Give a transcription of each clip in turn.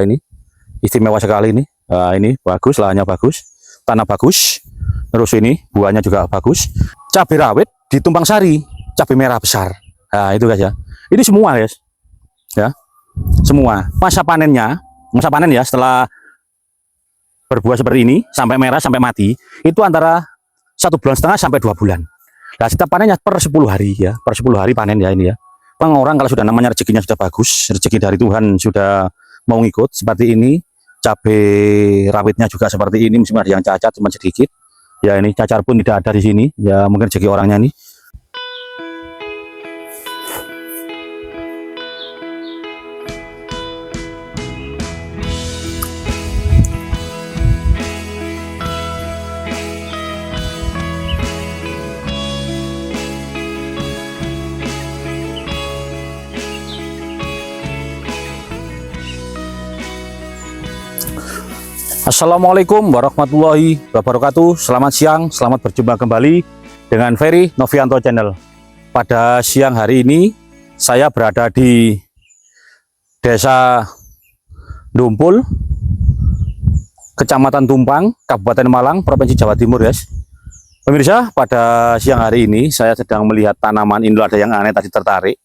Ini istimewa sekali ini. Nah, ini bagus, lahannya bagus, tanah bagus. Terus ini buahnya juga bagus. Cabai rawit di Tumpang Sari, cabai merah besar. Nah, itu guys ya. Ini semua guys. Ya. Semua. Masa panen ya setelah berbuah seperti ini sampai merah sampai mati itu antara 1,5 bulan sampai 2 bulan. Nah, setiap panennya per 10 hari ya, per 10 hari panen ya ini ya. Memang orang kalau sudah namanya rezekinya sudah bagus, rezeki dari Tuhan sudah mau ngikut seperti ini. Cabai rawitnya juga seperti ini, meskipun ada yang cacat cuma sedikit. Ya ini cacar pun tidak ada di sini. Ya mungkin rezeki orangnya nih. Assalamualaikum warahmatullahi wabarakatuh. Selamat siang, selamat berjumpa kembali dengan Ferry Novianto Channel. Pada siang hari ini saya berada di Desa Dumpul, Kecamatan Tumpang, Kabupaten Malang, Provinsi Jawa Timur, guys. Pemirsa, pada siang hari ini saya sedang melihat tanaman ini. Ada yang aneh tadi tertarik.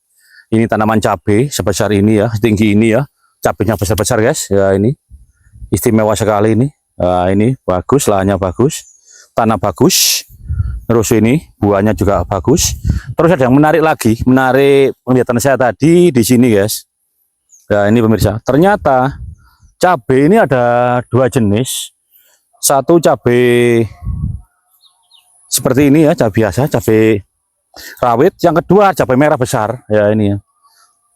Ini tanaman cabai sebesar ini ya, setinggi ini ya. Cabainya besar-besar, guys. Ya ini. Istimewa sekali ini. Nah, ini bagus, lahannya bagus, tanah bagus. Terus ini buahnya juga bagus. Terus ada yang menarik lagi, menarik penglihatan saya tadi di sini, guys. Nah, ini pemirsa, ternyata cabai ini ada dua jenis. Satu cabai seperti ini ya, cabai biasa, cabai rawit. Yang kedua cabai merah besar. Ya ini ya.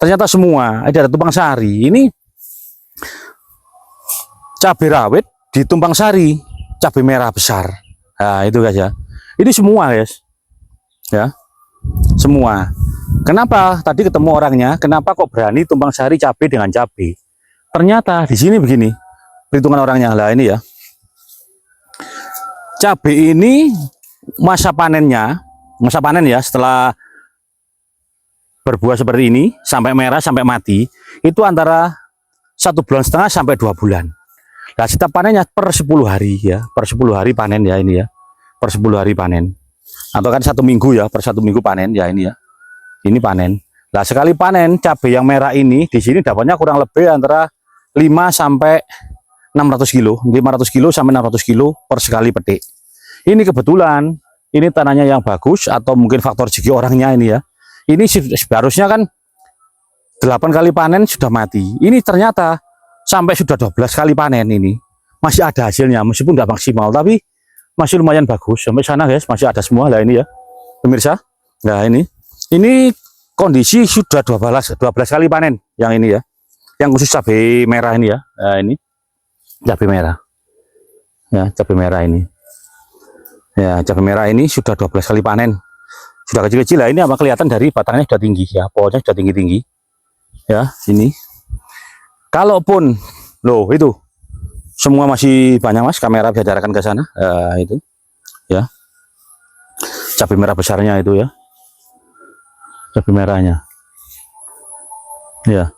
Ternyata semua ada Tumpang Sari. Ini cabai rawit di Tumpang Sari, cabai merah besar. Nah, itu guys ya. Ini semua, guys. Ya. Semua. Kenapa tadi ketemu orangnya? Kenapa kok berani Tumpang Sari cabai dengan cabai? Ternyata di sini begini. Perhitungan orangnya. Lah ini ya. Cabai ini masa panen ya setelah berbuah seperti ini sampai merah sampai mati itu antara 1,5 bulan sampai 2 bulan. Nah, setiap panennya per 10 hari ya, per 10 hari panen ya ini ya, per 10 hari panen. Atau kan 1 minggu ya, per 1 minggu panen ya ini ya. Ini panen. Nah, sekali panen cabai yang merah ini di sini dapatnya kurang lebih antara 5 sampai 600 kilo, 500 kilo sampai 600 kilo per sekali petik. Ini kebetulan ini tanahnya yang bagus atau mungkin faktor rezeki orangnya ini ya. Ini seharusnya kan 8 kali panen sudah mati. Ini ternyata sampai sudah 12 kali panen ini masih ada hasilnya, meskipun tidak maksimal tapi masih lumayan bagus. Sampai sana, guys, masih ada semua. Lah ini ya pemirsa. Nah ini kondisi sudah 12 kali panen yang ini ya, yang khusus cabai merah ini ya. Nah, ini cabai merah ya, cabai merah ini ya, cabai merah ini sudah 12 kali panen, sudah kecil-kecil. Lah ini apa kelihatan dari batangnya sudah tinggi ya, pohonnya sudah tinggi-tinggi ya. Ini kalaupun loh itu semua masih banyak, mas, kamera bisa diarahkan ke sana. Itu ya cabai merah besarnya itu ya, cabai merahnya ya.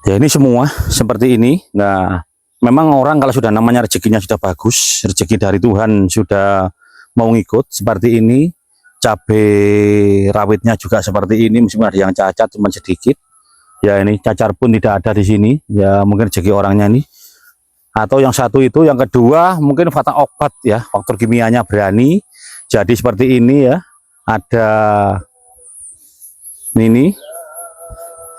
Ya ini semua seperti ini. Nah, memang orang kalau sudah namanya rezekinya sudah bagus, rezeki dari Tuhan sudah mau ngikut seperti ini. Cabai rawitnya juga seperti ini, meskipun ada yang cacat cuma sedikit. Ya ini cacar pun tidak ada di sini. Ya mungkin rezeki orangnya nih. Atau yang satu itu, yang kedua mungkin faktor obat ya, faktor kimianya berani. Jadi seperti ini ya. Ada ini,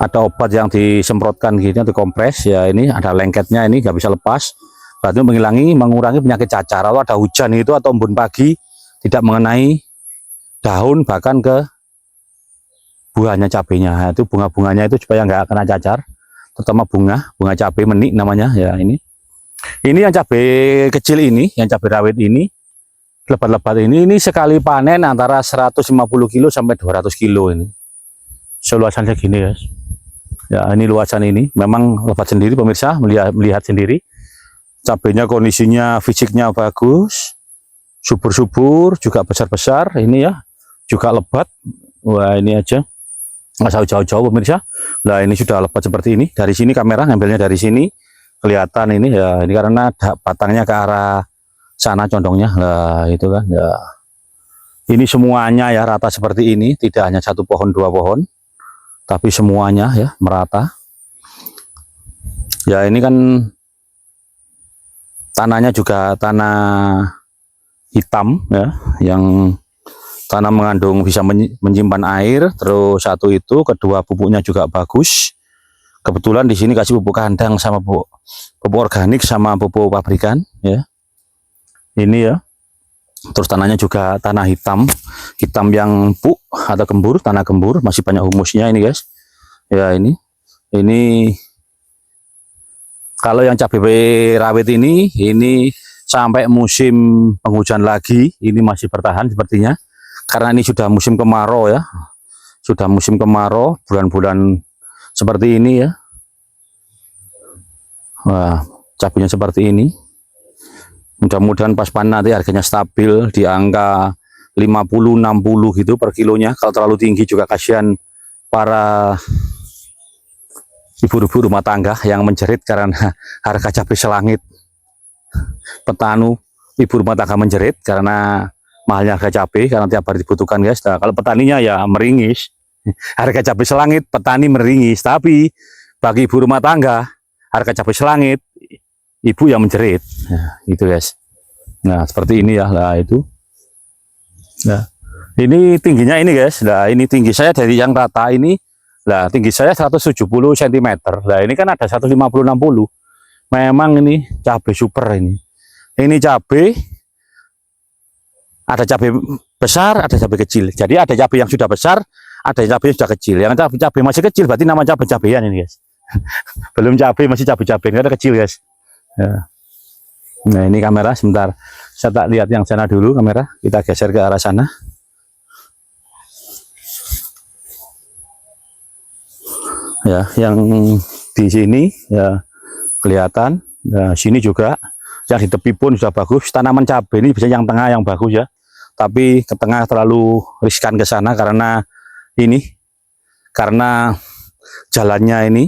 ada obat yang disemprotkan gitu, dikompres ya. Ini ada lengketnya, ini nggak bisa lepas. Berarti mengurangi penyakit cacar. Atau ada hujan itu atau embun pagi tidak mengenai daun bahkan ke buahnya cabenya. Nah, itu bunga-bunganya itu supaya nggak kena cacar, terutama bunga cabai menik namanya ya. Ini yang cabai kecil ini, yang cabai rawit ini, lebat-lebat ini sekali panen antara 150 kilo sampai 200 kilo ini. Seluasan segini, guys. Ya ini luasan ini memang lebat sendiri, pemirsa, melihat sendiri. Cabainya kondisinya fisiknya bagus, subur-subur, juga besar-besar ini ya, juga lebat. Wah ini aja. nggak usah jauh-jauh pemirsa. Nah ini sudah lebat seperti ini. Dari sini kamera ngambilnya dari sini kelihatan ini ya, ini karena batangnya ke arah sana condongnya. Nah itu kan ya, ini semuanya ya rata seperti ini, tidak hanya satu pohon dua pohon, tapi semuanya ya merata. Ya ini kan tanahnya juga tanah hitam ya, yang tanah mengandung bisa menyimpan air. Terus satu itu, kedua pupuknya juga bagus. Kebetulan di sini kasih pupuk kandang sama pupuk organik sama pupuk pabrikan ya. Ini ya. Terus tanahnya juga tanah hitam, hitam yang empuk atau gembur, tanah gembur, masih banyak humusnya ini guys. Ya ini kalau yang cabai rawit ini sampai musim penghujan lagi, ini masih bertahan sepertinya. Karena ini sudah musim kemarau ya, sudah musim kemarau, bulan-bulan seperti ini ya. Wah, cabainya seperti ini. Mudah-mudahan pas panen nanti harganya stabil di angka 50-60 gitu per kilonya. Kalau terlalu tinggi juga kasihan para ibu-ibu rumah tangga yang menjerit karena harga cabai selangit. Petani ibu rumah tangga menjerit karena mahalnya harga cabai, karena tiap hari dibutuhkan guys. Nah, kalau petaninya ya meringis. Harga cabai selangit, petani meringis. Tapi bagi ibu rumah tangga, harga cabai selangit, ibu yang menjerit. Nah, itu guys. Nah seperti ini ya. Nah itu. Nah ini tingginya ini guys. Nah ini tinggi saya dari yang rata ini. Nah tinggi saya 170 cm. Nah ini kan ada 150-60. Memang ini cabai super ini. Ini cabai, ada cabai besar, ada cabai kecil. Jadi ada cabai yang sudah besar, ada cabai yang sudah kecil. Yang cabai masih kecil berarti nama cabai-cabaian ini guys. Belum cabai, masih cabai-cabai, ini ada kecil guys. Ya. Nah ini kamera sebentar, saya tak lihat yang sana dulu, kamera kita geser ke arah sana. Ya, yang di sini ya kelihatan. Nah sini juga, yang di tepi pun sudah bagus. Tanaman cabai ini bisa yang tengah yang bagus ya, tapi ke tengah terlalu riskan ke sana karena jalannya ini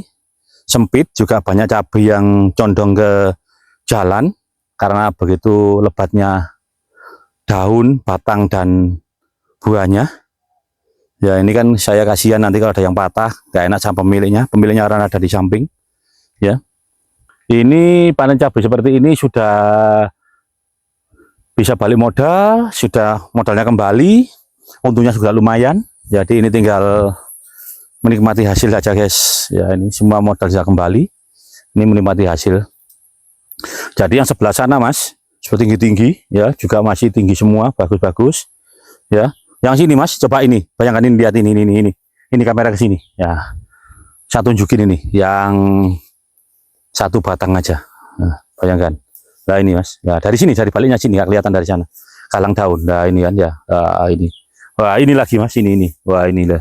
sempit, juga banyak cabai yang condong ke jalan karena begitu lebatnya daun, batang, dan buahnya. Ya ini kan saya kasihan nanti kalau ada yang patah, gak enak sama pemiliknya. Pemiliknya orang ada di samping. Ya, ini panen cabai seperti ini sudah bisa balik modal, sudah modalnya kembali, untungnya juga lumayan. Jadi ini tinggal menikmati hasil saja guys. Ya ini semua modal sudah kembali. Ini menikmati hasil. Jadi yang sebelah sana mas, sudah tinggi-tinggi ya, juga masih tinggi semua, bagus-bagus ya. Yang sini mas, coba ini, bayangkan ini, lihat ini kamera ke sini ya. Saya tunjukin ini, yang satu batang aja. Nah, bayangkan. Nah ini mas, nah dari sini, dari baliknya sini, nggak kelihatan dari sana. Kalang daun, nah ini kan ya, ini. Wah ini lagi mas, ini. Wah ini lah.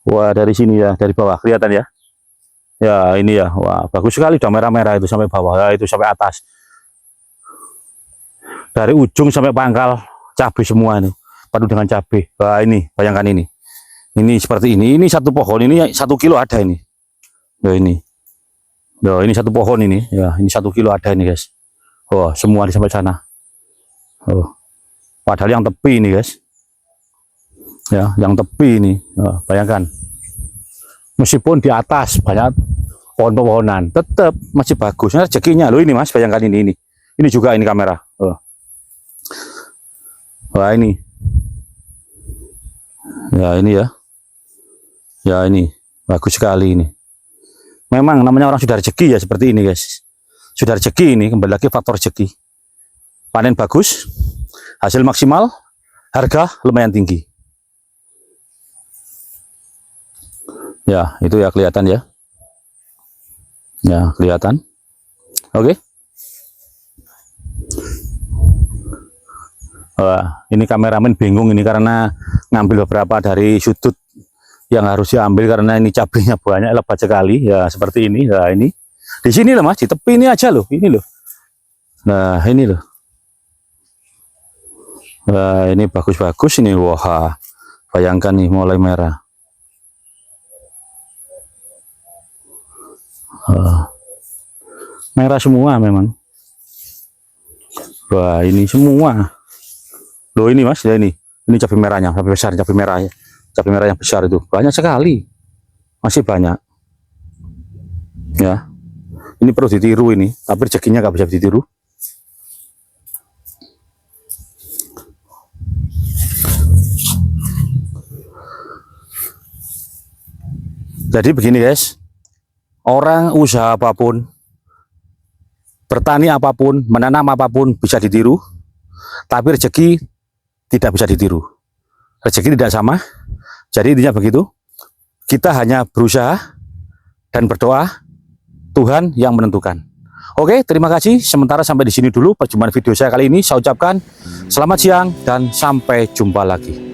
Wah dari sini ya, dari bawah kelihatan ya. Ya ini ya, wah bagus sekali, udah merah-merah itu sampai bawah, ya, itu sampai atas. Dari ujung sampai pangkal cabai semua ini, padu dengan cabai. Wah ini, bayangkan ini. Ini seperti ini satu pohon ini 1 kilo ada ini. Nah ini. Nah ini satu pohon ini, ya ini 1 kilo ada ini guys. Oh semua di sampai sana. Oh, padahal yang tepi ini guys. Ya, yang tepi ini, oh, bayangkan. Meskipun di atas banyak pohon-pohonan, tetap masih bagus. Nah, rezekinya loh ini mas, bayangkan ini juga ini kamera. Oh. Wah ini, ya ini ya ini bagus sekali ini. Memang namanya orang sudah rezeki ya seperti ini guys. Sudah rezeki ini, kembali lagi faktor rezeki. Panen bagus, hasil maksimal, harga lumayan tinggi. Ya, itu ya kelihatan ya. Ya, kelihatan. Oke. Wah, ini kameramen bingung ini karena ngambil beberapa dari sudut yang harus diambil karena ini cabenya banyak, lebat sekali. Ya, seperti ini. Nah, ini. Di sini loh, Mas, di tepi ini aja loh, ini loh. Nah, ini loh. Nah, ini bagus-bagus ini. Wah, bayangkan nih mulai merah. Merah semua memang. Wah, ini semua. Loh ini Mas, ya ini cabai merahnya, cabai besar, cabai merah ya. Cabai merah yang besar itu banyak sekali. Masih banyak. Ya. Ini perlu ditiru ini, tapi rezekinya nggak bisa ditiru. Jadi begini guys, orang usaha apapun, bertani apapun, menanam apapun bisa ditiru, tapi rezeki tidak bisa ditiru. Rezeki tidak sama. Jadi intinya begitu. Kita hanya berusaha dan berdoa, Tuhan yang menentukan. Oke, terima kasih. Sementara sampai di sini dulu perjumpaan video saya kali ini. Saya ucapkan selamat siang dan sampai jumpa lagi.